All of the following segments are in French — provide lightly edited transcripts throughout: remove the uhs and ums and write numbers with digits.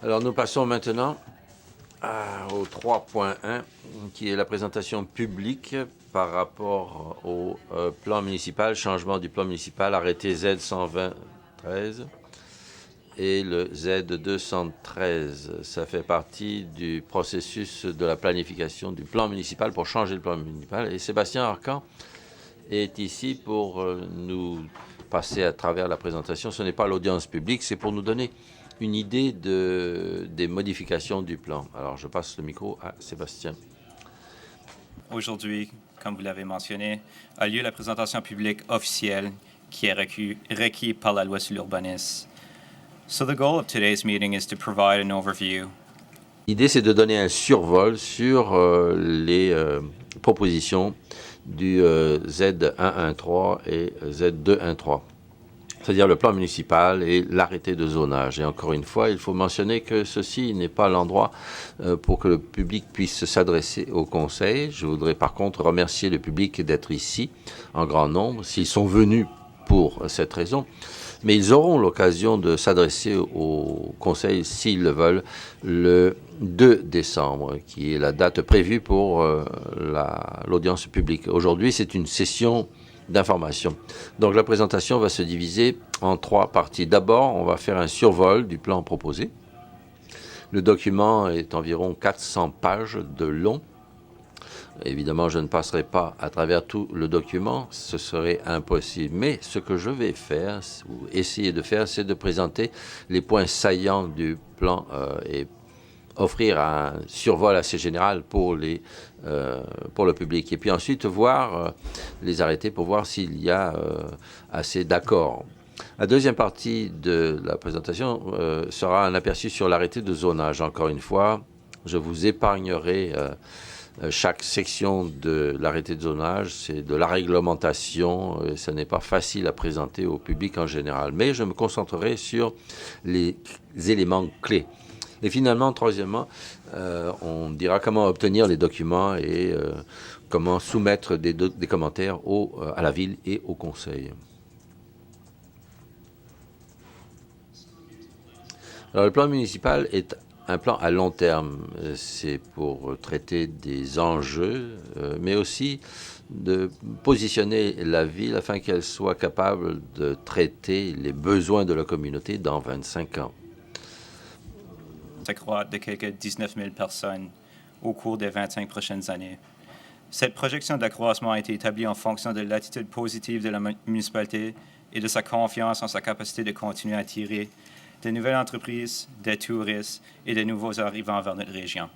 Alors nous passons maintenant au 3.1, qui est la présentation publique par rapport au plan municipal, changement du plan municipal, arrêté Z120-13 et le Z213. Ça fait partie du processus de la planification du plan municipal pour changer le plan municipal. Et Sébastien Arcan est ici pour nous passer à travers la présentation. Ce n'est pas l'audience publique, c'est pour nous donner une idée des modifications du plan. Alors, je passe le micro à Sébastien. Aujourd'hui, comme vous l'avez mentionné, a lieu la présentation publique officielle qui est requise par la loi sur l'urbanisme. So the goal of today's meeting is to provide an overview. L'idée, c'est de donner un survol sur les propositions du Z113 et Z213. C'est-à-dire le plan municipal et l'arrêté de zonage. Et encore une fois, il faut mentionner que ceci n'est pas l'endroit pour que le public puisse s'adresser au conseil. Je voudrais par contre remercier le public d'être ici en grand nombre, s'ils sont venus pour cette raison. Mais ils auront l'occasion de s'adresser au conseil, s'ils le veulent, le 2 décembre, qui est la date prévue pour l'audience publique. Aujourd'hui, c'est une session d'information. Donc la présentation va se diviser en 3 parties. D'abord, on va faire un survol du plan proposé. Le document est environ 400 pages de long. Évidemment, je ne passerai pas à travers tout le document, ce serait impossible. Mais ce que je vais faire, ou essayer de faire, c'est de présenter les points saillants du plan et offrir un survol assez général pour le public. Et puis ensuite, voir les arrêtés pour voir s'il y a assez d'accords. La deuxième partie de la présentation sera un aperçu sur l'arrêté de zonage. Encore une fois, je vous épargnerai chaque section de l'arrêté de zonage, c'est de la réglementation, et ce n'est pas facile à présenter au public en général. Mais je me concentrerai sur les éléments clés. Et finalement, troisièmement, on dira comment obtenir les documents et comment soumettre des commentaires à la ville et au conseil. Alors, le plan municipal est un plan à long terme. C'est pour traiter des enjeux, mais aussi de positionner la ville afin qu'elle soit capable de traiter les besoins de la communauté dans 25 ans. S'accroître de quelques 19 000 personnes au cours des 25 prochaines années. Cette projection d'accroissement a été établie en fonction de l'attitude positive de la municipalité et de sa confiance en sa capacité de continuer à attirer de nouvelles entreprises, des touristes et de nouveaux arrivants vers notre région.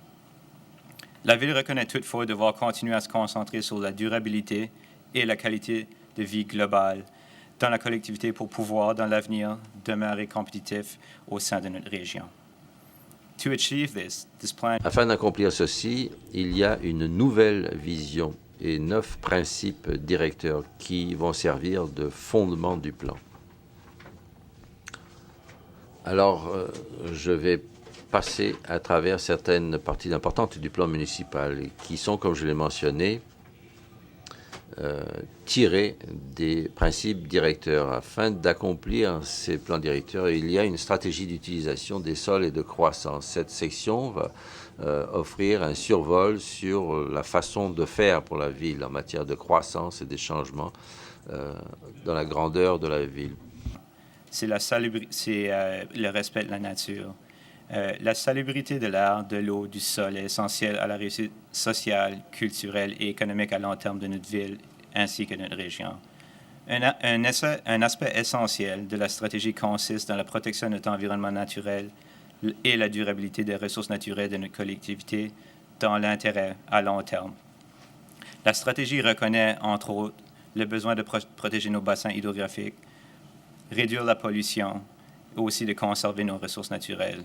La Ville reconnaît toutefois devoir continuer à se concentrer sur la durabilité et la qualité de vie globale dans la collectivité pour pouvoir, dans l'avenir, demeurer compétitif au sein de notre région. To achieve this plan... Afin d'accomplir ceci, il y a une nouvelle vision et 9 principes directeurs qui vont servir de fondement du plan. Alors, je vais passer à travers certaines parties importantes du plan municipal qui sont, comme je l'ai mentionné, tirées des principes directeurs. Afin d'accomplir ces plans directeurs, il y a une stratégie d'utilisation des sols et de croissance. Cette section va offrir un survol sur la façon de faire pour la ville en matière de croissance et des changements dans la grandeur de la ville. C'est le respect de la nature. La salubrité de l'air, de l'eau, du sol est essentielle à la réussite sociale, culturelle et économique à long terme de notre ville ainsi que de notre région. Un aspect essentiel de la stratégie consiste dans la protection de notre environnement naturel et la durabilité des ressources naturelles de notre collectivité dans l'intérêt à long terme. La stratégie reconnaît, entre autres, le besoin de protéger nos bassins hydrographiques, réduire la pollution et aussi de conserver nos ressources naturelles.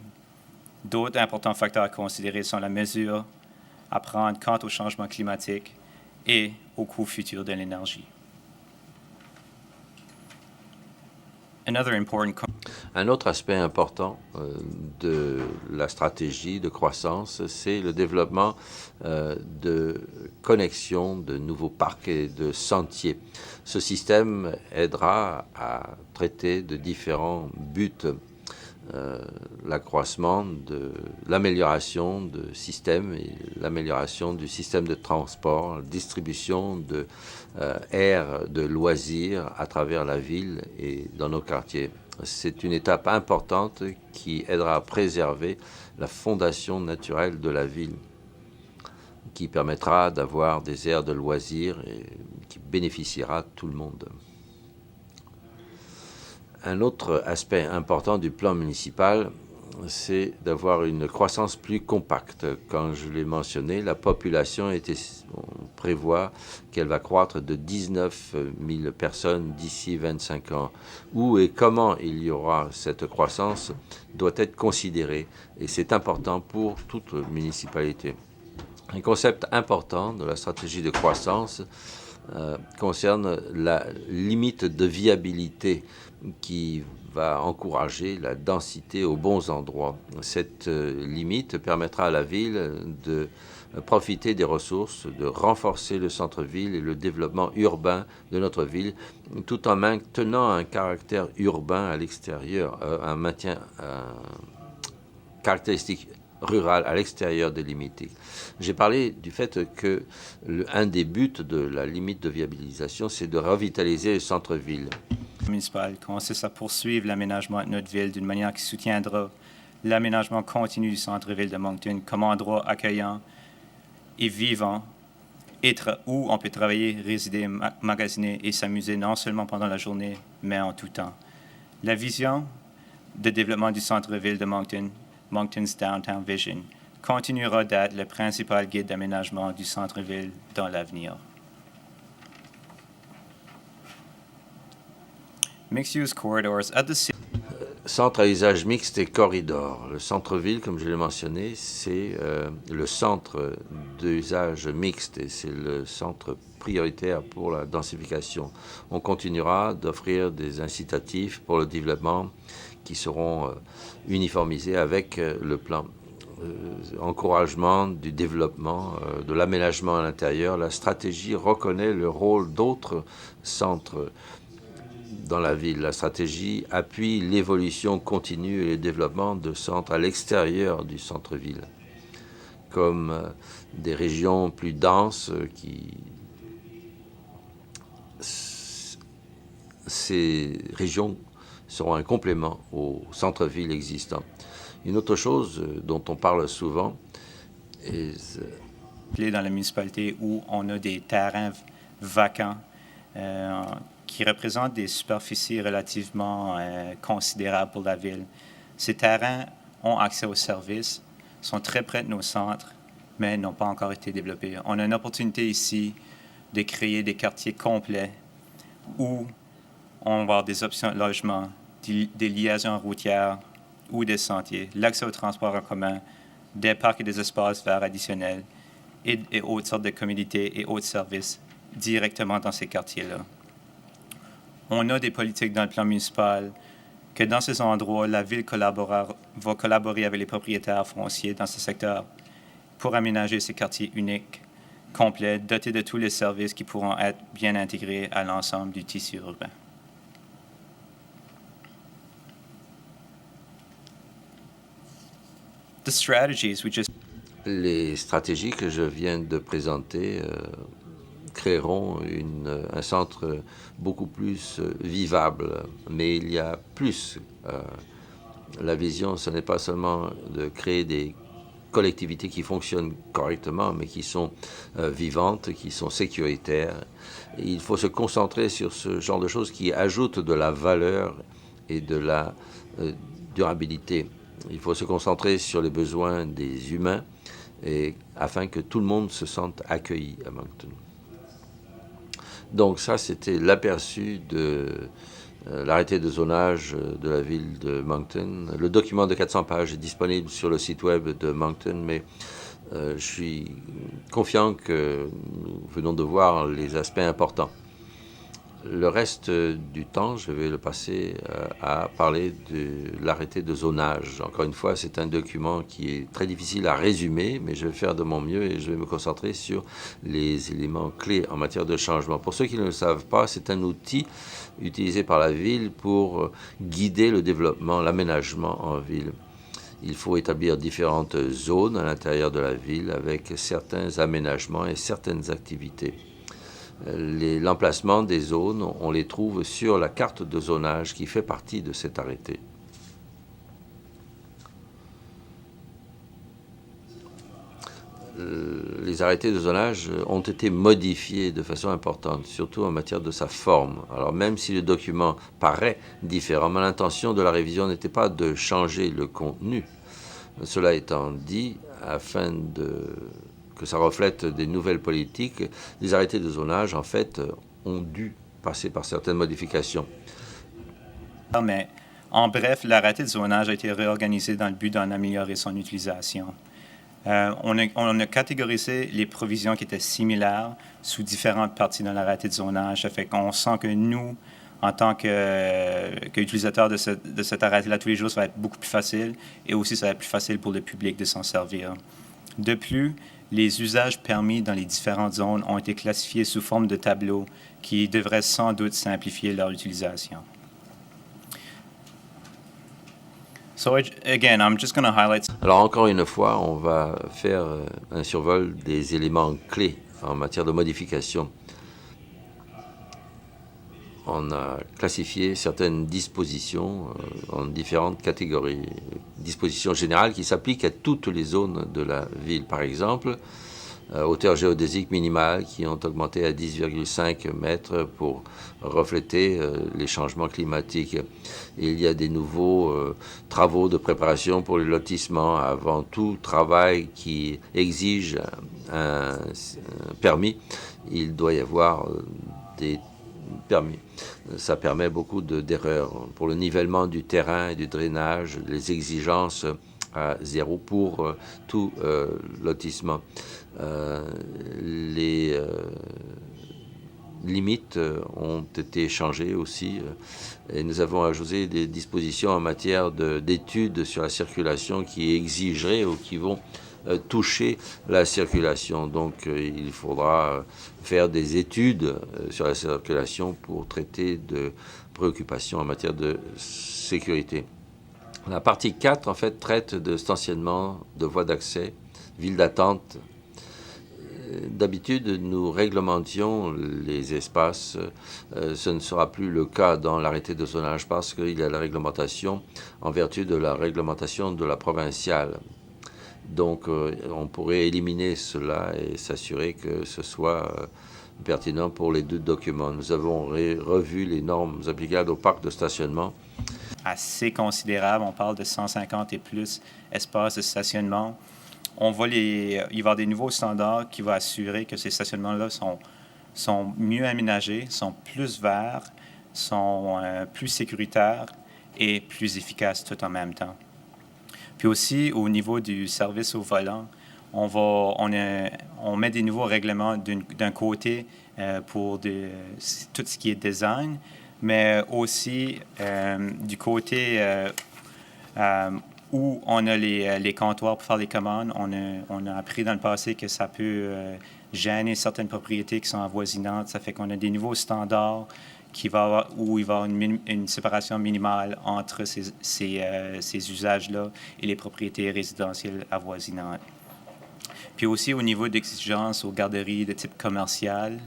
D'autres importants facteurs à considérer sont la mesure à prendre quant au changement climatique et au coût futur de l'énergie. Un autre aspect important de la stratégie de croissance, c'est le développement de connexions de nouveaux parcs et de sentiers. Ce système aidera à traiter de différents buts l'accroissement de l'amélioration de systèmes et l'amélioration du système de transport, distribution de aires de loisirs à travers la ville et dans nos quartiers. C'est une étape importante qui aidera à préserver la fondation naturelle de la ville, qui permettra d'avoir des aires de loisirs et qui bénéficiera à tout le monde. Un autre aspect important du plan municipal, c'est d'avoir une croissance plus compacte. Quand je l'ai mentionné, la population on prévoit qu'elle va croître de 19 000 personnes d'ici 25 ans. Où et comment il y aura cette croissance doit être considéré, et c'est important pour toute municipalité. Un concept important de la stratégie de croissance concerne la limite de viabilité qui va encourager la densité aux bons endroits. Cette limite permettra à la ville de profiter des ressources, de renforcer le centre-ville et le développement urbain de notre ville, tout en maintenant un caractère urbain à l'extérieur, un maintien caractéristique rural à l'extérieur des limites. J'ai parlé du fait que un des buts de la limite de viabilisation, c'est de revitaliser le centre-ville. Municipal consiste à poursuivre l'aménagement de notre ville d'une manière qui soutiendra l'aménagement continu du centre-ville de Moncton comme endroit accueillant et vivant, où on peut travailler, résider, magasiner et s'amuser non seulement pendant la journée, mais en tout temps. La vision de développement du centre-ville de Moncton, Moncton's Downtown Vision, continuera d'être le principal guide d'aménagement du centre-ville dans l'avenir. Mixed-use corridors at the city. Centre à usage mixte et corridor. Le centre-ville, comme je l'ai mentionné, c'est le centre d'usage mixte et c'est le centre prioritaire pour la densification. On continuera d'offrir des incitatifs pour le développement qui seront uniformisés avec le plan. Encouragement du développement, de l'aménagement à l'intérieur. La stratégie reconnaît le rôle d'autres centres dans la ville. La stratégie appuie l'évolution continue et le développement de centres à l'extérieur du centre-ville, comme des régions plus denses Ces régions seront un complément au centre-ville existant. Une autre chose dont on parle souvent est dans la municipalité où on a des terrains vacants qui représentent des superficies relativement considérables pour la ville. Ces terrains ont accès aux services, sont très près de nos centres, mais n'ont pas encore été développés. On a une opportunité ici de créer des quartiers complets où on va avoir des options de logement, des liaisons routières ou des sentiers, l'accès au transport en commun, des parcs et des espaces verts additionnels et autres sortes de communautés et autres services directement dans ces quartiers-là. On a des politiques dans le plan municipal que dans ces endroits, la ville va collaborer avec les propriétaires fonciers dans ce secteur pour aménager ces quartiers uniques, complets, dotés de tous les services qui pourront être bien intégrés à l'ensemble du tissu urbain. The strategies we just... Les stratégies que je viens de présenter créeront un centre beaucoup plus vivable. Mais il y a plus. La vision, ce n'est pas seulement de créer des collectivités qui fonctionnent correctement, mais qui sont vivantes, qui sont sécuritaires. Et il faut se concentrer sur ce genre de choses qui ajoutent de la valeur et de la durabilité. Il faut se concentrer sur les besoins des humains afin que tout le monde se sente accueilli à Moncton. Donc ça, c'était l'aperçu de l'arrêté de zonage de la ville de Moncton. Le document de 400 pages est disponible sur le site web de Moncton, mais je suis confiant que nous venons de voir les aspects importants. Le reste du temps, je vais le passer à parler de l'arrêté de zonage. Encore une fois, c'est un document qui est très difficile à résumer, mais je vais faire de mon mieux et je vais me concentrer sur les éléments clés en matière de changement. Pour ceux qui ne le savent pas, c'est un outil utilisé par la ville pour guider le développement, l'aménagement en ville. Il faut établir différentes zones à l'intérieur de la ville avec certains aménagements et certaines activités. L'emplacement des zones, on les trouve sur la carte de zonage qui fait partie de cet arrêté. Les arrêtés de zonage ont été modifiés de façon importante, surtout en matière de sa forme. Alors même si le document paraît différent, l'intention de la révision n'était pas de changer le contenu. Cela étant dit, afin que ça reflète des nouvelles politiques, les arrêtés de zonage, en fait, ont dû passer par certaines modifications. Mais en bref, l'arrêté de zonage a été réorganisé dans le but d'en améliorer son utilisation. On a catégorisé les provisions qui étaient similaires sous différentes parties dans l'arrêté de zonage. Ça fait qu'on sent que nous, en tant qu'utilisateurs de cet arrêté-là tous les jours, ça va être beaucoup plus facile et aussi ça va être plus facile pour le public de s'en servir. De plus, les usages permis dans les différentes zones ont été classifiés sous forme de tableaux qui devraient sans doute simplifier leur utilisation. Alors encore une fois, on va faire un survol des éléments clés en matière de modification. On a classifié certaines dispositions en différentes catégories. Dispositions générales qui s'appliquent à toutes les zones de la ville. Par exemple, hauteur géodésique minimale qui ont augmenté à 10,5 mètres pour refléter les changements climatiques. Il y a des nouveaux travaux de préparation pour les lotissements. Avant tout travail qui exige un permis, il doit y avoir des permis. Ça permet beaucoup d'erreurs. Pour le nivellement du terrain et du drainage, les exigences à zéro pour tout lotissement. Les limites ont été changées aussi et nous avons ajouté des dispositions en matière d'études sur la circulation qui exigeraient ou qui vont toucher la circulation. Donc il faudra faire des études sur la circulation pour traiter de préoccupations en matière de sécurité. La partie 4, en fait, traite de stationnement, de voies d'accès, villes d'attente. D'habitude, nous réglementions les espaces. Ce ne sera plus le cas dans l'arrêté de zonage parce qu'il y a la réglementation en vertu de la réglementation de la provinciale. Donc, on pourrait éliminer cela et s'assurer que ce soit pertinent pour les deux documents. Nous avons revu les normes applicables au parc de stationnement. Assez considérable, on parle de 150 et plus espaces de stationnement. Il va y avoir des nouveaux standards qui vont assurer que ces stationnements-là sont mieux aménagés, sont plus verts, sont plus sécuritaires et plus efficaces tout en même temps. Puis aussi, au niveau du service au volant, on met des nouveaux règlements d'un côté pour tout ce qui est design, mais aussi du côté où on a les comptoirs pour faire les commandes. On a appris dans le passé que ça peut gêner certaines propriétés qui sont avoisinantes. Ça fait qu'on a des nouveaux standards où il va y avoir une séparation minimale entre ces usages-là et les propriétés résidentielles avoisinantes. Puis aussi, au niveau d'exigence aux garderies de type commercial,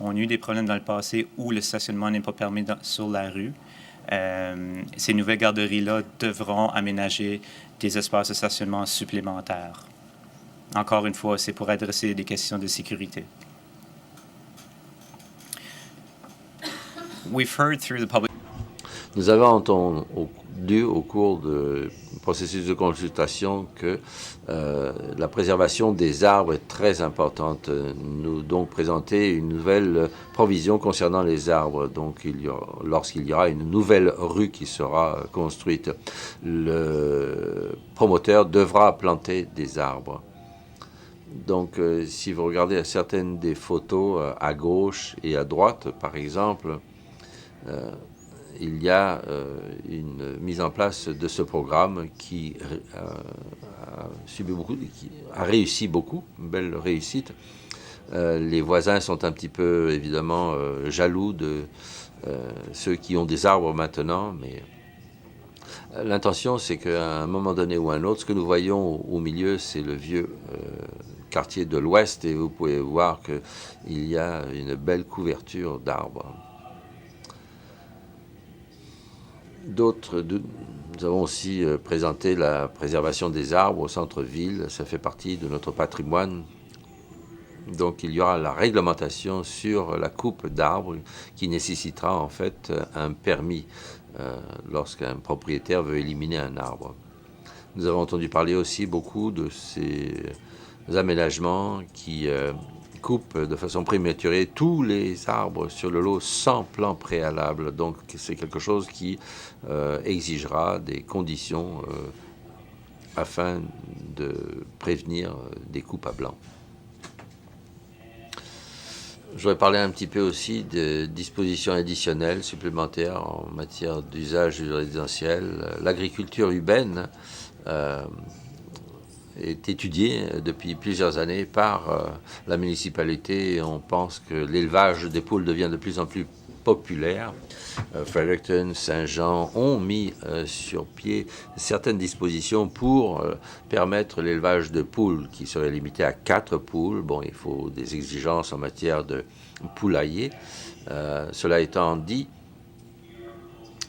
on a eu des problèmes dans le passé où le stationnement n'est pas permis sur la rue. Ces nouvelles garderies-là devront aménager des espaces de stationnement supplémentaires. Encore une fois, c'est pour adresser des questions de sécurité. Nous avons entendu au cours du processus de consultation que la préservation des arbres est très importante. Nous donc présenter une nouvelle provision concernant les arbres. Donc lorsqu'il y aura une nouvelle rue qui sera construite, le promoteur devra planter des arbres. Donc, si vous regardez certaines des photos à gauche et à droite, par exemple, il y a une mise en place de ce programme qui a réussi beaucoup, une belle réussite. Les voisins sont un petit peu, évidemment, jaloux de ceux qui ont des arbres maintenant, mais l'intention, c'est qu'à un moment donné ou un autre, ce que nous voyons au milieu, c'est le vieux quartier de l'Ouest, et vous pouvez voir qu'il y a une belle couverture d'arbres. Nous avons aussi présenté la préservation des arbres au centre-ville. Ça fait partie de notre patrimoine. Donc il y aura la réglementation sur la coupe d'arbres qui nécessitera en fait un permis lorsqu'un propriétaire veut éliminer un arbre. Nous avons entendu parler aussi beaucoup de ces aménagements qui coupent de façon prématurée tous les arbres sur le lot sans plan préalable. Donc c'est quelque chose qui exigera des conditions afin de prévenir des coupes à blanc. Je voudrais parler un petit peu aussi de dispositions additionnelles supplémentaires en matière d'usage résidentiel. L'agriculture urbaine est étudiée depuis plusieurs années par la municipalité. On pense que l'élevage des poules devient de plus en plus populaire. Fredericton, Saint-Jean ont mis sur pied certaines dispositions pour permettre l'élevage de poules qui serait limité à 4 poules. Bon, il faut des exigences en matière de poulailler. Cela étant dit,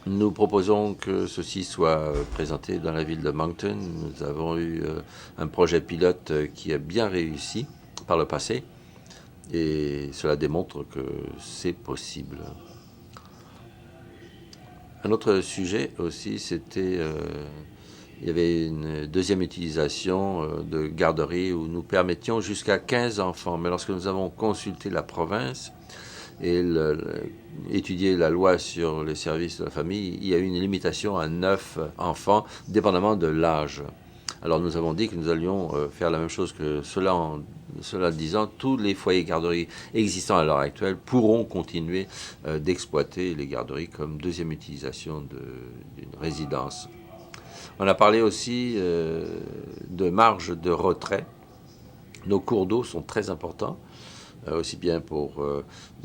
nous proposons que ceci soit présenté dans la ville de Moncton. Nous avons eu un projet pilote qui a bien réussi par le passé et cela démontre que c'est possible. Un autre sujet aussi, c'était il y avait une deuxième utilisation de garderie où nous permettions jusqu'à 15 enfants. Mais lorsque nous avons consulté la province et étudié la loi sur les services de la famille, il y a eu une limitation à 9 enfants, dépendamment de l'âge. Alors nous avons dit que nous allions faire la même chose que cela disant, tous les foyers garderies existants à l'heure actuelle pourront continuer d'exploiter les garderies comme deuxième utilisation d'une résidence. On a parlé aussi de marge de retrait. Nos cours d'eau sont très importants, aussi bien pour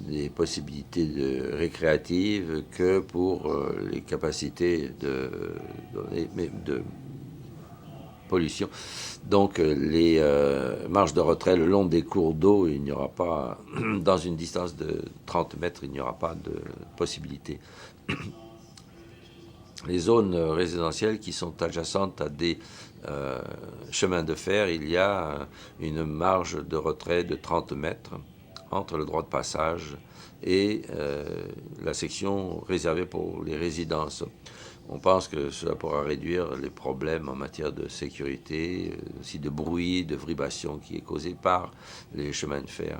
les possibilités récréatives que pour les capacités de pollution. Donc les marges de retrait le long des cours d'eau, il n'y aura pas, dans une distance de 30 mètres, il n'y aura pas de possibilité. Les zones résidentielles qui sont adjacentes à des chemins de fer, il y a une marge de retrait de 30 mètres entre le droit de passage et la section réservée pour les résidences. On pense que cela pourra réduire les problèmes en matière de sécurité, aussi de bruit, de vibration qui est causé par les chemins de fer.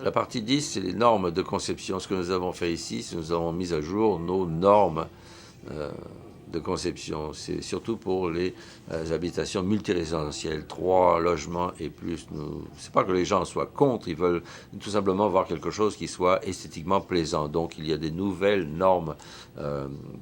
La partie 10, c'est les normes de conception. Ce que nous avons fait ici, c'est que nous avons mis à jour nos normes de conception. C'est surtout pour les habitations multirésidentielles, 3 logements et plus. C'est pas que les gens soient contre, ils veulent tout simplement voir quelque chose qui soit esthétiquement plaisant. Donc il y a des nouvelles normes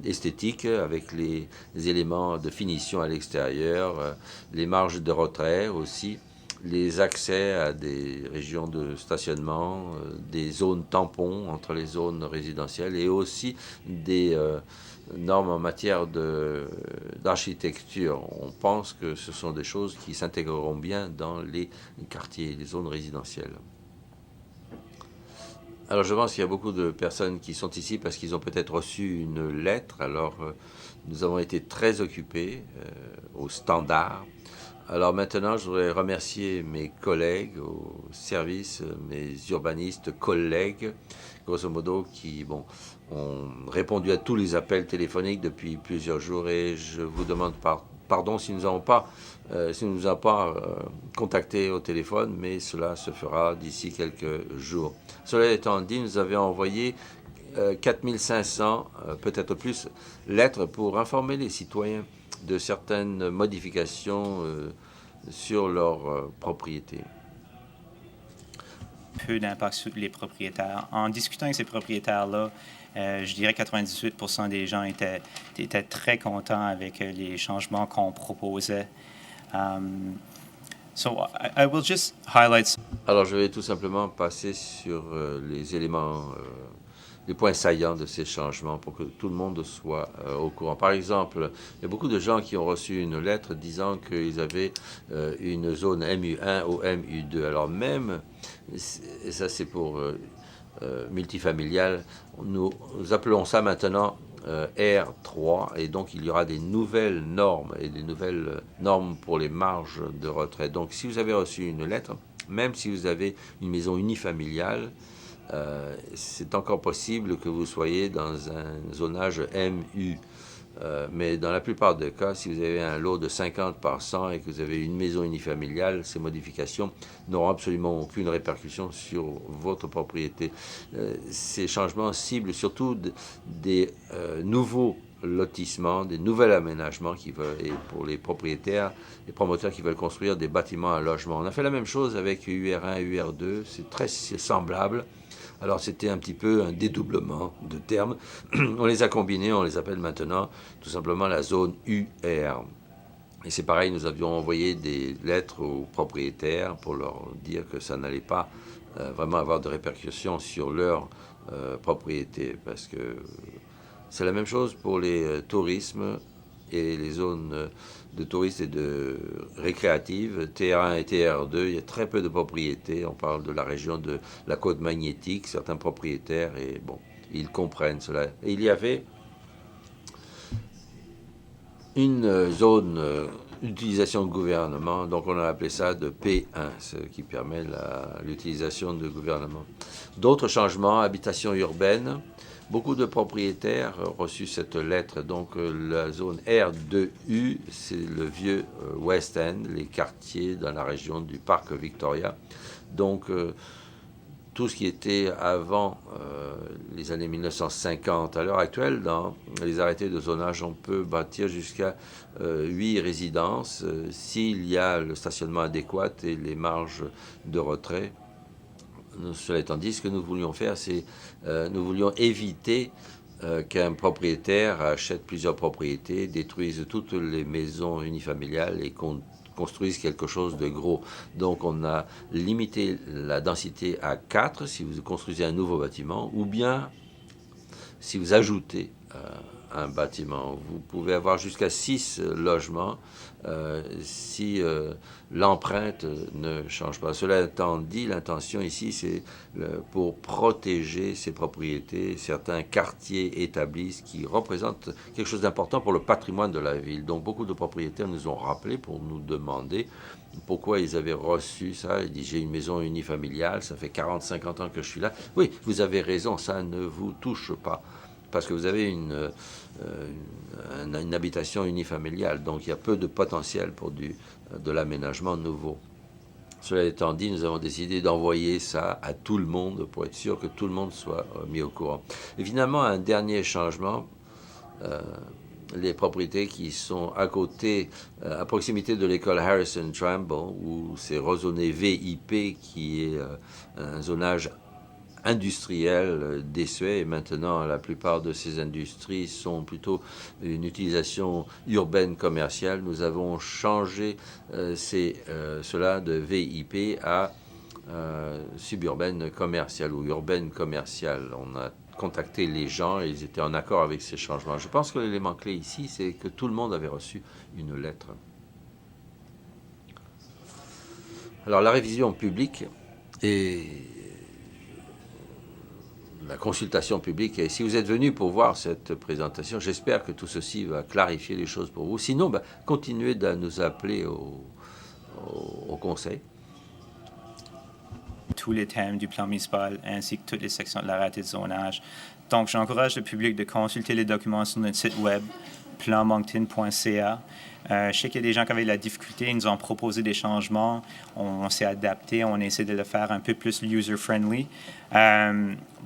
esthétiques avec les éléments de finition à l'extérieur, les marges de retrait aussi, les accès à des régions de stationnement, des zones tampons entre les zones résidentielles et aussi des normes en matière d'architecture. On pense que ce sont des choses qui s'intégreront bien dans les quartiers, les zones résidentielles. Alors je pense qu'il y a beaucoup de personnes qui sont ici parce qu'ils ont peut-être reçu une lettre. Alors nous avons été très occupés au standard. Alors maintenant, je voudrais remercier mes collègues au service, mes urbanistes collègues, grosso modo, qui ont répondu à tous les appels téléphoniques depuis plusieurs jours. Et je vous demande pardon si nous ne nous avons pas contactés au téléphone, mais cela se fera d'ici quelques jours. Cela étant dit, nous avions envoyé 4500, peut-être plus, lettres pour informer les citoyens de certaines modifications sur leur propriété. peu d'impact sur les propriétaires. En discutant avec ces propriétaires-là, je dirais 98% des gens étaient très contents avec les changements qu'on proposait. So I will just highlight. Alors, je vais tout simplement passer sur les éléments, les points saillants de ces changements pour que tout le monde soit au courant. Par exemple, il y a beaucoup de gens qui ont reçu une lettre disant qu'ils avaient une zone MU1 ou MU2. Alors même, et ça c'est pour multifamilial, nous appelons ça maintenant R3, et donc il y aura des nouvelles normes et des nouvelles normes pour les marges de retrait. Donc si vous avez reçu une lettre, même si vous avez une maison unifamiliale, c'est encore possible que vous soyez dans un zonage MU. Mais dans la plupart des cas, si vous avez un lot de 50 par 100 et que vous avez une maison unifamiliale, ces modifications n'auront absolument aucune répercussion sur votre propriété. Ces changements ciblent surtout des nouveaux lotissements, des nouveaux aménagements et pour les propriétaires, les promoteurs qui veulent construire des bâtiments à logement. On a fait la même chose avec UR1 et UR2, c'est très semblable. Alors c'était un petit peu un dédoublement de termes. On les a combinés, on les appelle maintenant tout simplement la zone UR. Et c'est pareil, nous avions envoyé des lettres aux propriétaires pour leur dire que ça n'allait pas vraiment avoir de répercussions sur leur propriété, parce que c'est la même chose pour les tourismes et les zones de touristes et de récréatives, TR1 et TR2, il y a très peu de propriétés. On parle de la région de la côte magnétique, certains propriétaires, et bon, ils comprennent cela. Et il y avait une zone d'utilisation de gouvernement, donc on a appelé ça de P1, ce qui permet l'utilisation de gouvernement. D'autres changements, habitation urbaine. Beaucoup de propriétaires ont reçu cette lettre. Donc la zone R2U, c'est le vieux West End, les quartiers dans la région du parc Victoria. Donc tout ce qui était avant les années 1950. À l'heure actuelle, dans les arrêtés de zonage, on peut bâtir jusqu'à 8 résidences s'il y a le stationnement adéquat et les marges de retrait. Cela étant dit, ce que nous voulions faire, c'est nous voulions éviter qu'un propriétaire achète plusieurs propriétés, détruise toutes les maisons unifamiliales et construise quelque chose de gros. Donc on a limité la densité à 4 si vous construisez un nouveau bâtiment, ou bien si vous ajoutez un bâtiment. Vous pouvez avoir jusqu'à 6 logements si l'empreinte ne change pas. Cela étant dit, l'intention ici, c'est pour protéger ces propriétés, certains quartiers établis qui représentent quelque chose d'important pour le patrimoine de la ville. Donc beaucoup de propriétaires nous ont rappelé pour nous demander pourquoi ils avaient reçu ça. Ils disent, j'ai une maison unifamiliale, ça fait 40-50 ans que je suis là. Oui, vous avez raison, ça ne vous touche pas, parce que vous avez une habitation unifamiliale, donc il y a peu de potentiel pour de l'aménagement nouveau. Cela étant dit, nous avons décidé d'envoyer ça à tout le monde pour être sûr que tout le monde soit mis au courant. Et finalement, un dernier changement, les propriétés qui sont à côté, à proximité de l'école Harrison Tramble, où c'est rezoné VIP, qui est un zonage industriel désuet, et maintenant la plupart de ces industries sont plutôt une utilisation urbaine commerciale. Nous avons changé cela de VIP à suburbaine commerciale ou urbaine commerciale. On a contacté les gens et ils étaient en accord avec ces changements. Je pense que l'élément clé ici, c'est que tout le monde avait reçu une lettre. Alors la révision publique et la consultation publique. Et si vous êtes venu pour voir cette présentation, j'espère que tout ceci va clarifier les choses pour vous. Sinon, continuez de nous appeler au conseil. Tous les thèmes du plan municipal ainsi que toutes les sections de l'arrêté de zonage. Donc, j'encourage le public de consulter les documents sur notre site web, planmoncton.ca. Je sais qu'il y a des gens qui avaient de la difficulté, ils nous ont proposé des changements, on s'est adapté, on essaie de le faire un peu plus user-friendly.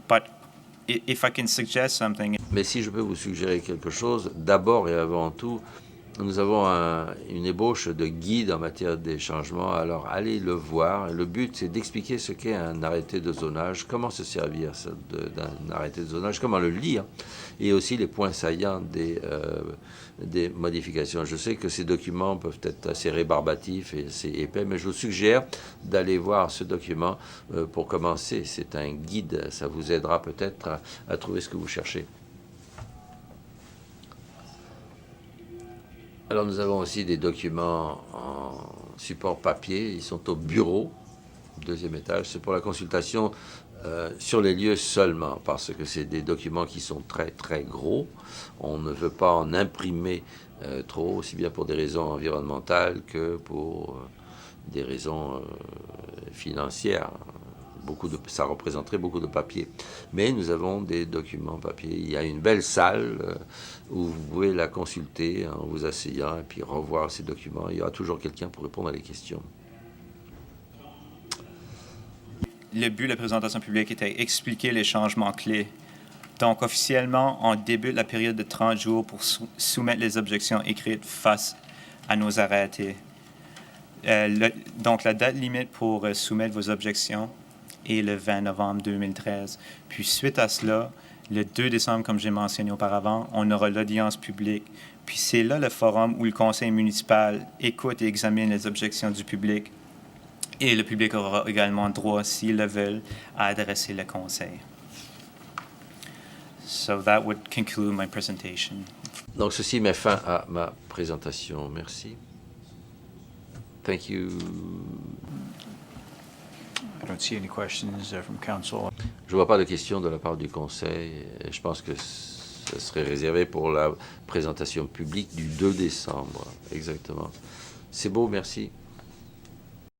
But if I can suggest something... Mais si je peux vous suggérer quelque chose, d'abord et avant tout, nous avons une ébauche de guide en matière des changements. Alors, allez le voir. Le but, c'est d'expliquer ce qu'est un arrêté de zonage, comment se servir d'un arrêté de zonage, comment le lire, et aussi les points saillants des modifications. Je sais que ces documents peuvent être assez rébarbatifs et assez épais, mais je vous suggère d'aller voir ce document pour commencer. C'est un guide. Ça vous aidera peut-être à trouver ce que vous cherchez. Alors nous avons aussi des documents en support papier, ils sont au bureau, deuxième étage, c'est pour la consultation sur les lieux seulement, parce que c'est des documents qui sont très très gros, on ne veut pas en imprimer trop, aussi bien pour des raisons environnementales que pour des raisons financières. Ça représenterait beaucoup de papier. Mais nous avons des documents papier. Il y a une belle salle où vous pouvez la consulter en vous asseyant et puis revoir ces documents. Il y aura toujours quelqu'un pour répondre à les questions. Le but de la présentation publique était d'expliquer les changements clés. Donc, officiellement, on débute la période de 30 jours pour soumettre les objections écrites face à nos arrêtés. Donc, la date limite pour soumettre vos objections est le 20 novembre 2013. Puis, suite à cela, le 2 décembre, comme j'ai mentionné auparavant, on aura l'audience publique. Puis, c'est là le forum où le conseil municipal écoute et examine les objections du public. Et le public aura également droit, s'ils le veulent, à adresser le conseil. So that would conclude my presentation. Donc, ceci met fin à ma présentation. Merci. Thank you. I don't see any questions from council. Je ne vois pas de questions de la part du conseil. Je pense que ce serait réservé pour la présentation publique du 2 décembre. Exactement. C'est beau, merci.